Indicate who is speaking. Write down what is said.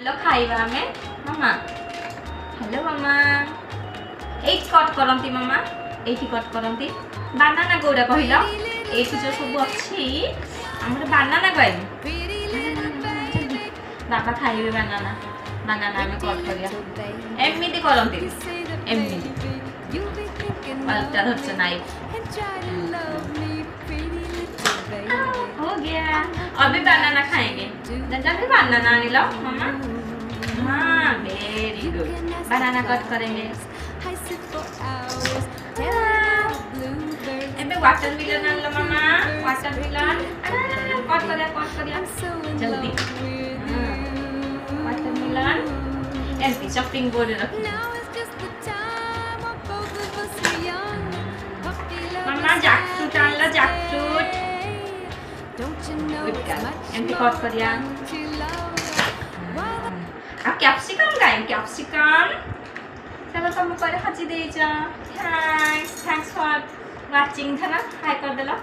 Speaker 1: hello खाइबा आमे मामा hello मामा eight cut करंती मामा एठी कट करंती बानाना गोरा कहिलो एठी जो सब अछि हमर बानाना गइल बाबा खाइबे बानाना बानाना में कट करिया एमिति करंती एमिति पलटा धरछ नाइफ हो गया अभी बनाना खाएंगे दादा भी बनाना नहीं लो मम्मा हाँ वेरी गुड बनाना कट करेंगे एबे वाटरमेलन आन लो मम्मा वाटरमेलन कट करिया जल्दी वाटरमेलन एमपी चॉपिंग बोर्ड रख मम्मा जैकफ्रूट आन लो जैकफ्रूट एमपी कट करिया अब कैप्सिकम गाइम कैप्सिकम चलो तुम पर हजी दे जा थैंक्स फॉर वाचिंग था ना हाय कर देला